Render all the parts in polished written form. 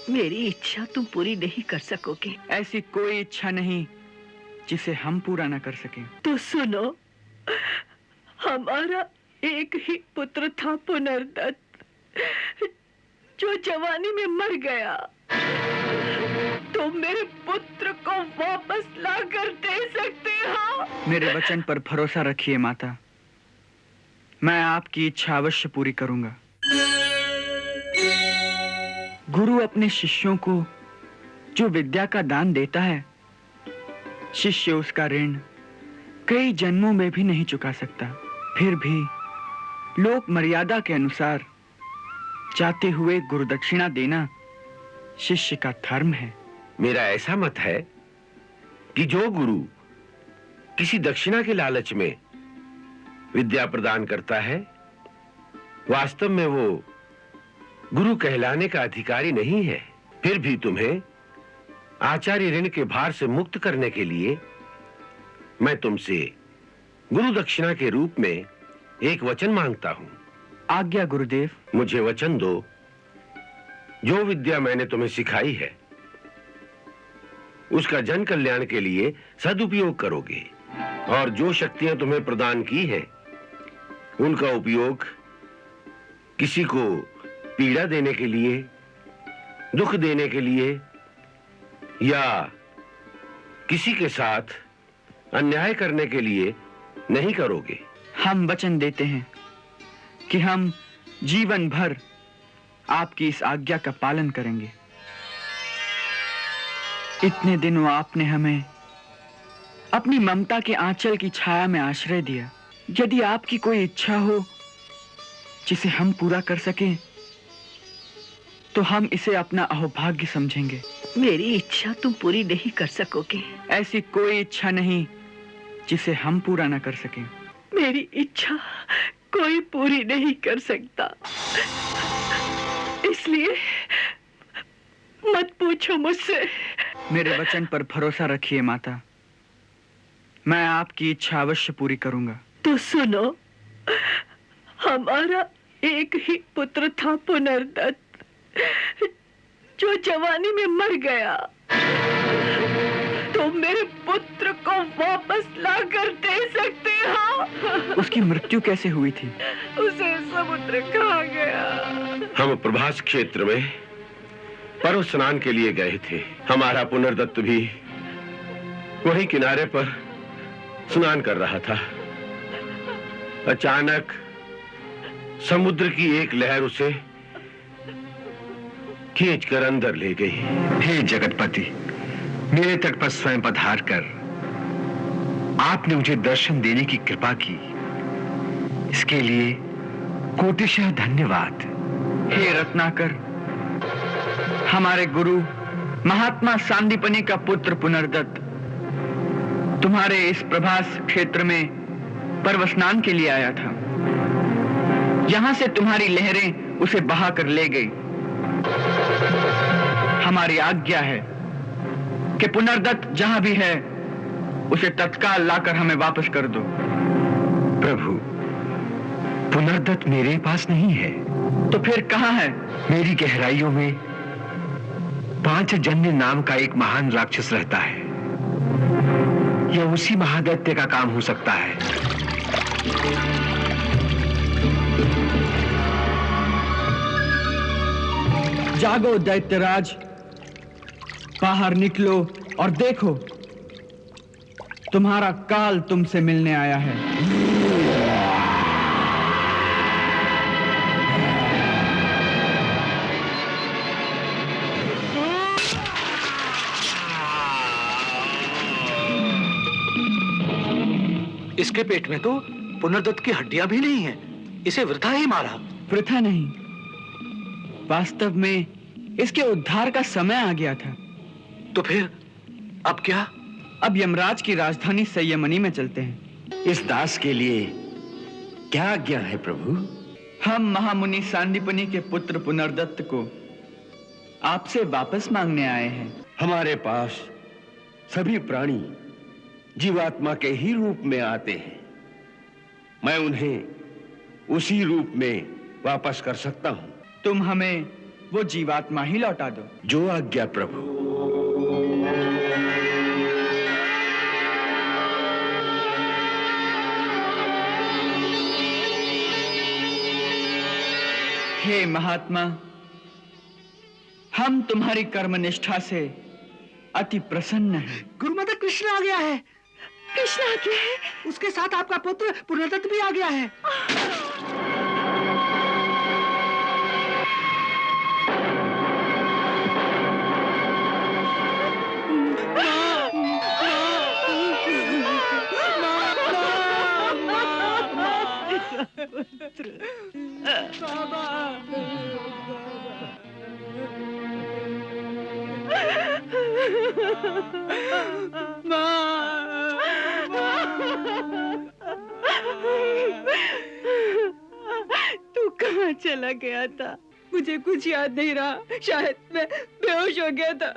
मेरी इच्छा तुम पूरी नहीं कर सकोगे। ऐसी कोई इच्छा नहीं जिसे हम पूरा न कर सकें। तो सुनो, हमारा एक ही पुत्र था पुनर्दत्त, जो जवानी में मर गया। तुम मेरे पुत्र को वापस ला कर दे सकते हो? मेरे वचन पर भरोसा रखिए माता, मैं आपकी इच्छा अवश्य पूरी करूंगा। गुरु अपने शिष्यों को जो विद्या का दान देता है, शिष्य उसका ऋण कई जन्मों में भी नहीं चुका सकता। फिर भी लोक मर्यादा के अनुसार चाहते हुए गुरुदक्षिणा देना शिष्य का धर्म है। मेरा ऐसा मत है कि जो गुरु किसी दक्षिणा के लालच में विद्या प्रदान करता है, वास्तव में वो गुरु कहलाने का अधिकारी नहीं है। फिर भी तुम्हें आचार्य ऋण के भार से मुक्त करने के लिए मैं तुमसे गुरु दक्षिणा के रूप में एक वचन मांगता हूं। आज्ञा गुरुदेव। मुझे वचन दो, जो विद्या मैंने तुम्हें सिखाई है उसका जन कल्याण के लिए सदुपयोग करोगे, और जो शक्तियां तुम्हें प्रदान की हैं उनका उपयोग किसी को पीड़ा देने के लिए, दुख देने के लिए या किसी के साथ अन्याय करने के लिए नहीं करोगे। हम वचन देते हैं कि हम जीवन भर आपकी इस आज्ञा का पालन करेंगे। इतने दिनों आपने हमें अपनी ममता के आंचल की छाया में आश्रय दिया। यदि आपकी कोई इच्छा हो जिसे हम पूरा कर सकें, तो हम इसे अपना अहोभाग्य समझेंगे। मेरी इच्छा तुम पूरी नहीं कर सकोगे। ऐसी कोई इच्छा नहीं जिसे हम पूरा न कर सकें। मेरी इच्छा कोई पूरी नहीं कर सकता, इसलिए मत पूछो मुझसे। मेरे वचन पर भरोसा रखिए माता, मैं आपकी इच्छा अवश्य पूरी करूंगा। तो सुनो, हमारा एक ही पुत्र था पुनर्दत्त, जो जवानी में मर गया। तुम मेरे पुत्र को वापस ला कर दे सकते हो? उसकी मृत्यु कैसे हुई थी? उसे समुद्र खा गया। हम प्रभास क्षेत्र में पर्व स्नान के लिए गए थे। हमारा पुनर्दत्त भी वहीं किनारे पर स्नान कर रहा था। अचानक समुद्र की एक लहर उसे खींचकर अंदर ले गई। हे जगतपति, मेरे तट पर स्वयं पधार कर आपने मुझे दर्शन देने की कृपा की, इसके लिए कोटिशः धन्यवाद। हे रत्नाकर, हमारे गुरु महात्मा सांदीपनि का पुत्र पुनर्दत्त तुम्हारे इस प्रभास क्षेत्र में पर्व स्नान के लिए आया था। यहां से तुम्हारी लहरें उसे बहा कर ले गई। हमारी आज्ञा है कि पुनर्दत्त जहां भी है उसे तत्काल लाकर हमें वापस कर दो। प्रभु, पुनर्दत्त मेरे पास नहीं है। तो फिर कहां है? मेरी गहराइयों में पांचजन्य नाम का एक महान राक्षस रहता है। यह उसी महादैत्य का काम हो सकता है। जागो दैत्यराज, बाहर निकलो और देखो, तुम्हारा काल तुमसे मिलने आया है। इसके पेट में तो पुनर्दत्त की हड्डियां भी नहीं हैं। इसे वृथा ही मारा। वृथा नहीं, वास्तव में इसके उद्धार का समय आ गया था। तो फिर अब क्या? अब यमराज की राजधानी संयमनी में चलते हैं। इस दास के लिए क्या आज्ञा है प्रभु? हम महामुनि सांदीपनि के पुत्र पुनर्दत्त को आपसे वापस मांगने आए हैं। हमारे पास सभी प्राणी जीवात्मा के ही रूप में आते हैं। मैं उन्हें उसी रूप में वापस कर सकता हूं। तुम हमें वो जीवात्मा ही लौटा दो। जो आज्ञा प्रभु। हे महात्मा, हम तुम्हारी कर्मनिष्ठा से अति प्रसन्न हैं। गुरुमाता, कृष्ण आ गया है। कृष्ण आ गया है। उसके साथ आपका पुत्र पुनर्दत्त भी आ गया है। तू कहाँ चला गया था? मुझे कुछ याद नहीं रहा। शायद मैं बेहोश हो गया था।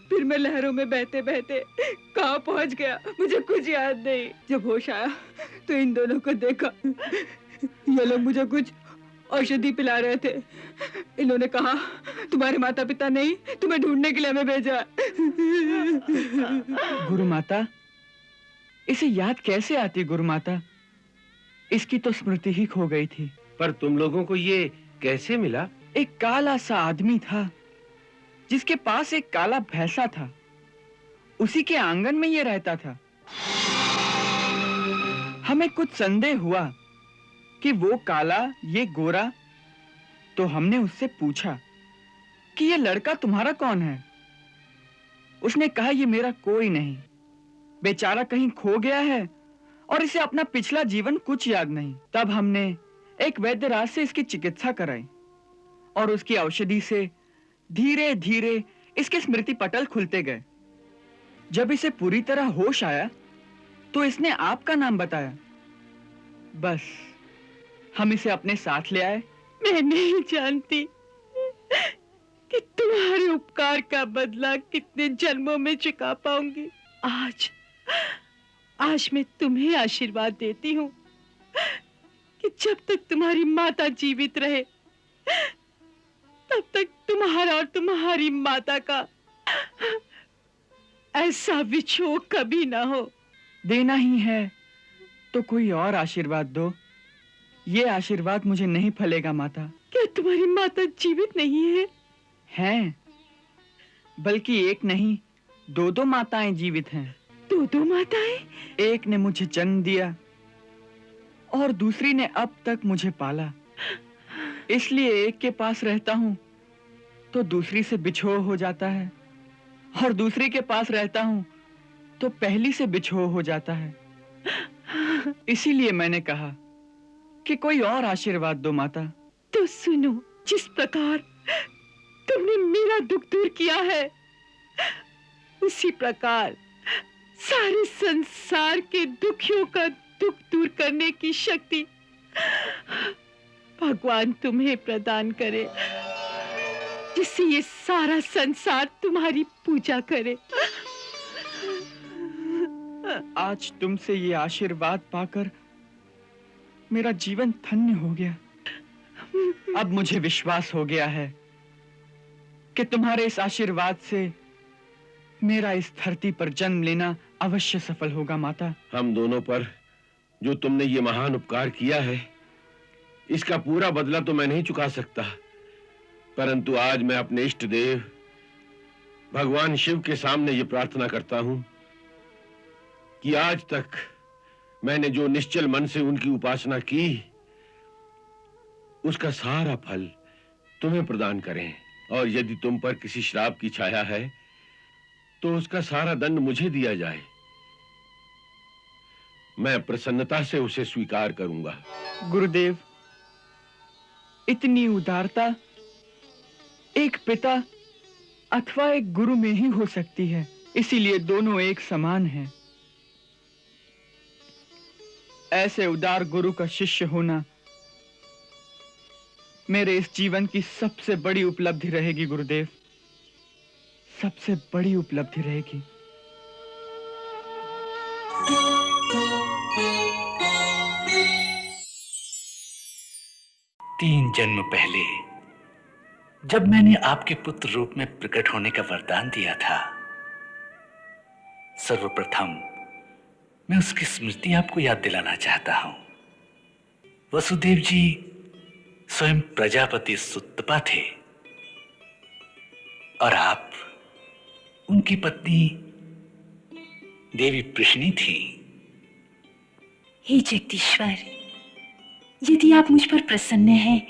फिर मैं लहरों में बहते बहते कहाँ पहुंच गया, मुझे कुछ याद नहीं। जब होश आया तो इन दोनों को देखा। ये लोग मुझे कुछ औषधि पिला रहे थे। इन्होंने कहा, तुम्हारे माता पिता नहीं, तुम्हें ढूंढने के लिए हमें भेजा। गुरु माता, इसे याद कैसे आती? गुरु माता, इसकी तो स्मृति ही खो गई थी। पर तुम लोगों को ये कैसे मिला? एक काला सा आदमी था जिसके पास एक काला भैंसा था। उसी के आंगन में ये रहता था। हमें कुछ संदेह हुआ कि वो काला, ये गोरा। तो हमने उससे पूछा कि ये लड़का तुम्हारा कौन है? उसने कहा, ये मेरा कोई नहीं, बेचारा कहीं खो गया है और इसे अपना पिछला जीवन कुछ याद नहीं। तब हमने एक वैद्यराज से इसकी चिकित्सा कराई और उसकी औषधि से धीरे धीरे इसके स्मृति पटल खुलते गए। जब इसे पूरी तरह होश आया तो इसने आपका नाम बताया। बस हम इसे अपने साथ ले आए। मैं नहीं जानती कि तुम्हारे उपकार का बदला कितने जन्मों में चुका पाऊंगी। आज मैं तुम्हें आशीर्वाद देती हूँ कि जब तक तुम्हारी माता जीवित रहे तब तक तुम्हारा और तुम्हारी माता का ऐसा विछोह कभी ना हो। देना ही है तो कोई और आशीर्वाद दो। ये आशीर्वाद मुझे नहीं फलेगा माता। क्या तुम्हारी माता जीवित नहीं है? हैं, बल्कि एक नहीं, दो माताएं जीवित हैं। दो माताएं? एक ने मुझे जन्म दिया और दूसरी ने अब तक मुझे पाला। इसलिए एक के पास रहता हूं तो दूसरी से बिछोह हो जाता है, और दूसरी के पास रहता हूं तो पहली से बिछोह हो जाता है। इसीलिए मैंने कहा कि कोई और आशीर्वाद दो माता। तो सुनो, जिस प्रकार तुमने मेरा दुख दूर किया है, उसी प्रकार सारे संसार के दुखियों का दुख दूर करने की शक्ति भगवान तुम्हें प्रदान करे, जिससे ये सारा संसार तुम्हारी पूजा करे। आज तुमसे ये आशीर्वाद पाकर मेरा जीवन धन्य हो गया। अब मुझे विश्वास हो गया है कि तुम्हारे इस आशीर्वाद से मेरा इस धरती पर जन्म लेना अवश्य सफल होगा माता। हम दोनों पर जो तुमने ये महान उपकार किया है, इसका पूरा बदला तो मैं नहीं चुका सकता, परंतु आज मैं अपने इष्ट देव भगवान शिव के सामने ये प्रार्थना करता हूं कि आज तक मैंने जो निश्चल मन से उनकी उपासना की, उसका सारा फल तुम्हें प्रदान करें। और यदि तुम पर किसी श्राप की छाया है तो उसका सारा दंड मुझे दिया जाए। मैं प्रसन्नता से उसे स्वीकार करूंगा। गुरुदेव, इतनी उदारता एक पिता अथवा एक गुरु में ही हो सकती है, इसीलिए दोनों एक समान हैं। ऐसे उदार गुरु का शिष्य होना मेरे इस जीवन की सबसे बड़ी उपलब्धि रहेगी गुरुदेव, सबसे बड़ी उपलब्धि रहेगी। तीन जन्म पहले जब मैंने आपके पुत्र रूप में प्रकट होने का वरदान दिया था, सर्वप्रथम मैं उसकी स्मृति आपको याद दिलाना चाहता हूं। वसुदेव जी स्वयं प्रजापति सुतपा थे और आप उनकी पत्नी देवी प्रश्नी थी। हे जगदीश्वर, यदि आप मुझ पर प्रसन्न हैं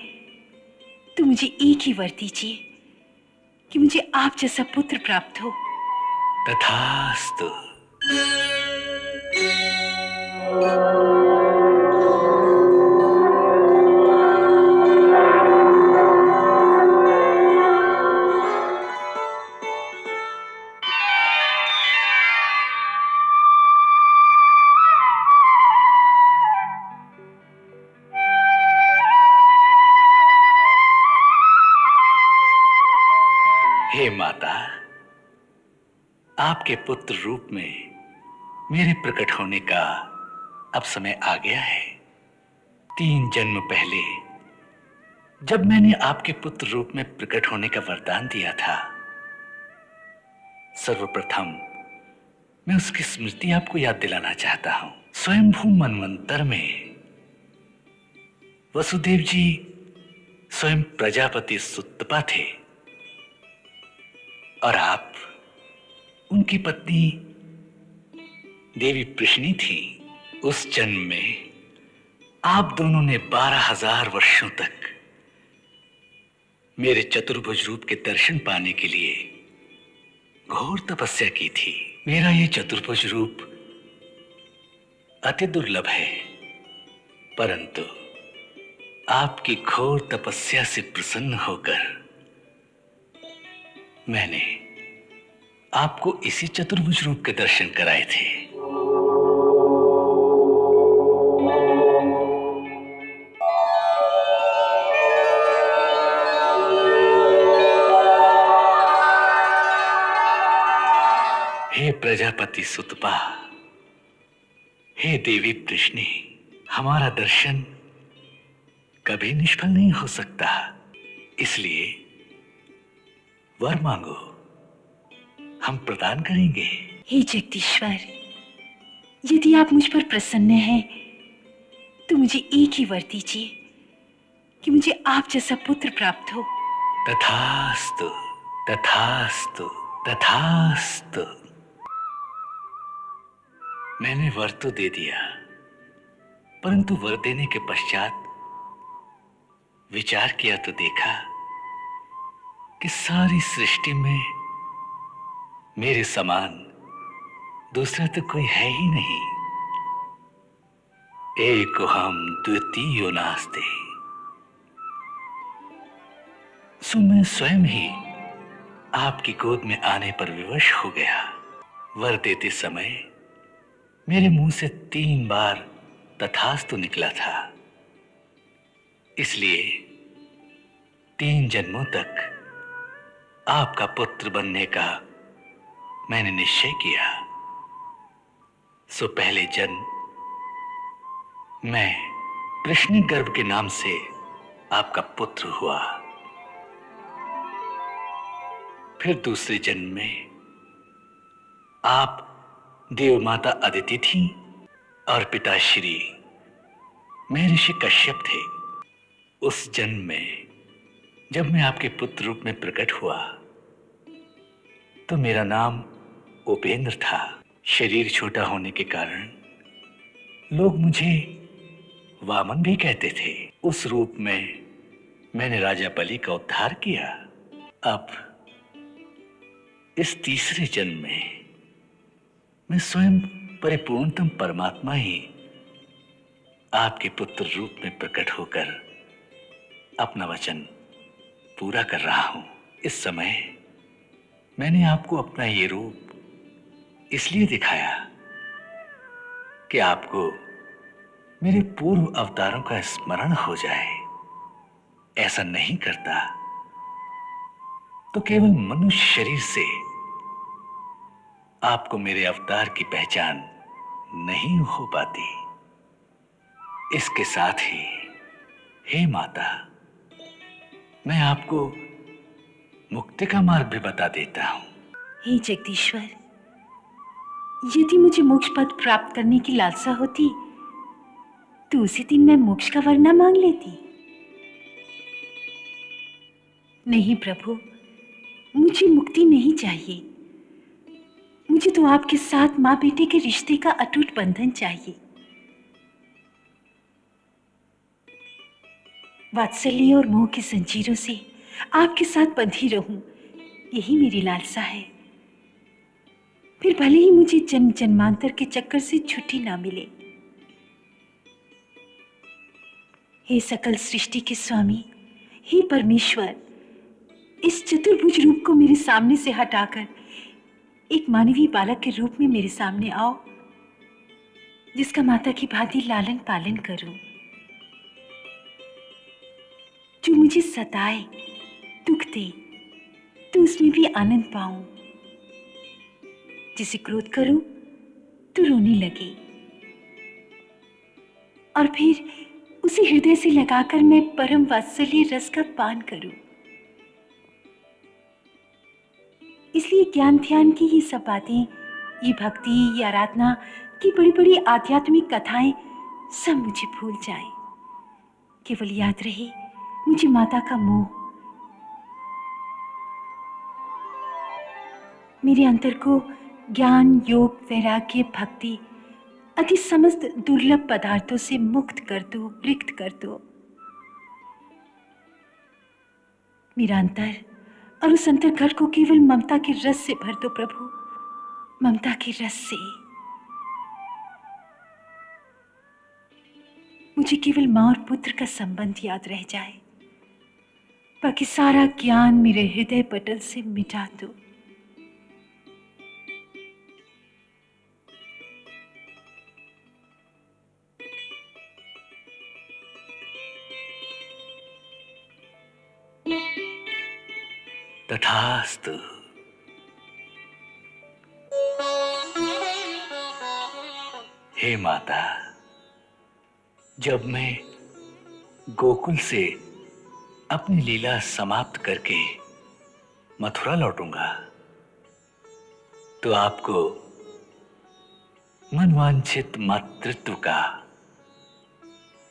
तो मुझे एक ही वर दीजिए कि मुझे आप जैसा पुत्र प्राप्त हो। तथास्तु। हे माता, आपके पुत्र रूप में मेरे प्रकट होने का अब समय आ गया है। 3 जन्म पहले जब मैंने आपके पुत्र रूप में प्रकट होने का वरदान दिया था, सर्वप्रथम मैं उसकी स्मृति आपको याद दिलाना चाहता हूं। स्वयंभू मनवंतर में वसुदेव जी स्वयं प्रजापति सुतपा थे और आप उनकी पत्नी देवी प्रश्नी थी। उस जन्म में आप दोनों ने 12,000 वर्षों तक मेरे चतुर्भुज रूप के दर्शन पाने के लिए घोर तपस्या की थी। मेरा ये चतुर्भुज रूप अति दुर्लभ है, परंतु आपकी घोर तपस्या से प्रसन्न होकर मैंने आपको इसी चतुर्भुज रूप के दर्शन कराए थे। हे प्रजापति सुतपा, हे देवी प्रश्नी, हमारा दर्शन कभी निष्फल नहीं हो सकता, इसलिए वर मांगो, हम प्रदान करेंगे। हे जगदीश्वर, यदि आप मुझ पर प्रसन्न हैं तो मुझे एक ही वर दीजिए कि मुझे आप जैसा पुत्र प्राप्त हो। तथास्तु, तथास्तु, तथास्तु। मैंने वर तो दे दिया, परंतु वर देने के पश्चात विचार किया तो देखा कि सारी सृष्टि में मेरे समान दूसरा तो कोई है ही नहीं। एको हम द्वितीयो नास्ते। सो मैं स्वयं ही आपकी गोद में आने पर विवश हो गया। वर देते समय मेरे मुंह से 3 बार तथास्तु निकला था, इसलिए 3 जन्मों तक आपका पुत्र बनने का मैंने निश्चय किया। सो पहले जन्म मैं कृष्ण गर्भ के नाम से आपका पुत्र हुआ। फिर दूसरे जन्म में आप देव माता अदिति थी और पिताश्री महर्षि कश्यप थे। उस जन्म में जब मैं आपके पुत्र रूप में प्रकट हुआ तो मेरा नाम उपेंद्र था। शरीर छोटा होने के कारण लोग मुझे वामन भी कहते थे। उस रूप में मैंने राजा बलि का उद्धार किया। अब इस तीसरे जन्म में मैं स्वयं परिपूर्णतम परमात्मा ही आपके पुत्र रूप में प्रकट होकर अपना वचन पूरा कर रहा हूं। इस समय मैंने आपको अपना ये रूप इसलिए दिखाया कि आपको मेरे पूर्व अवतारों का स्मरण हो जाए। ऐसा नहीं करता तो केवल मनुष्य शरीर से आपको मेरे अवतार की पहचान नहीं हो पाती। इसके साथ ही हे माता, मैं आपको मुक्ति का मार्ग भी बता देता हूं। हे जगदीश्वर, यदि मुझे मोक्ष पद प्राप्त करने की लालसा होती तो उसी दिन मैं मोक्ष का वर न मांग लेती। नहीं प्रभु, मुझे मुक्ति नहीं चाहिए। मुझे तो आपके साथ माँ बेटे के रिश्ते का अटूट बंधन चाहिए। वात्सल्य और मोह की जंजीरों से आपके साथ बंधी रहूं, यही मेरी लालसा है। फिर भले ही मुझे जन्म जन्मांतर के चक्कर से छुट्टी ना मिले। हे सकल सृष्टि के स्वामी, हे परमेश्वर, इस चतुर्भुज रूप को मेरे सामने से हटाकर एक मानवीय बालक के रूप में मेरे सामने आओ, जिसका माता की भांति लालन पालन करूं, जो मुझे सताए, दुख दे तो उसमें भी आनंद पाऊं, जिसे क्रोध करूं तो रोने लगे और फिर उसे हृदय से लगाकर मैं परम वात्सल्य रस का पान करूं। इसलिए ज्ञान ध्यान की ये सब बातें, ये भक्ति, ये आराधना की बड़ी बड़ी आध्यात्मिक कथाएं सब मुझे भूल जाएं। केवल याद रहे मुझे माता का मोह। मेरे अंतर को ज्ञान, योग, वैराग्य, भक्ति आदि समस्त दुर्लभ पदार्थों से मुक्त कर दो, रिक्त कर दो। मेरा अंतर और उस अंतर्घट को केवल ममता के रस से भर दो प्रभु, ममता के रस से। मुझे केवल मां और पुत्र का संबंध याद रह जाए, बाकी सारा ज्ञान मेरे हृदय पटल से मिटा दो। तथास्तु। हे माता, जब मैं गोकुल से अपनी लीला समाप्त करके मथुरा लौटूंगा तो आपको मनवांछित मातृत्व का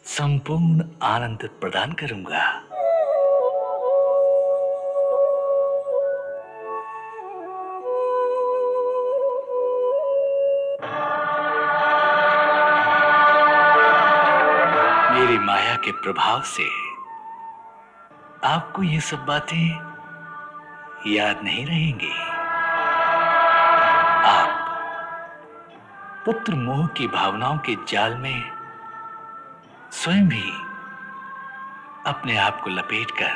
संपूर्ण आनंद प्रदान करूंगा। मेरी माया के प्रभाव से आपको ये सब बातें याद नहीं रहेंगी। आप पुत्र मोह की भावनाओं के जाल में स्वयं भी अपने आप को लपेटकर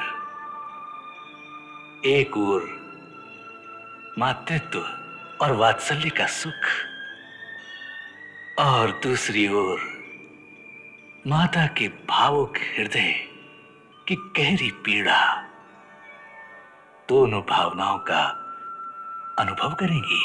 एक ओर मातृत्व और वात्सल्य का सुख और दूसरी ओर माता के भावुक हृदय की गहरी पीड़ा, दोनों भावनाओं का अनुभव करेंगी।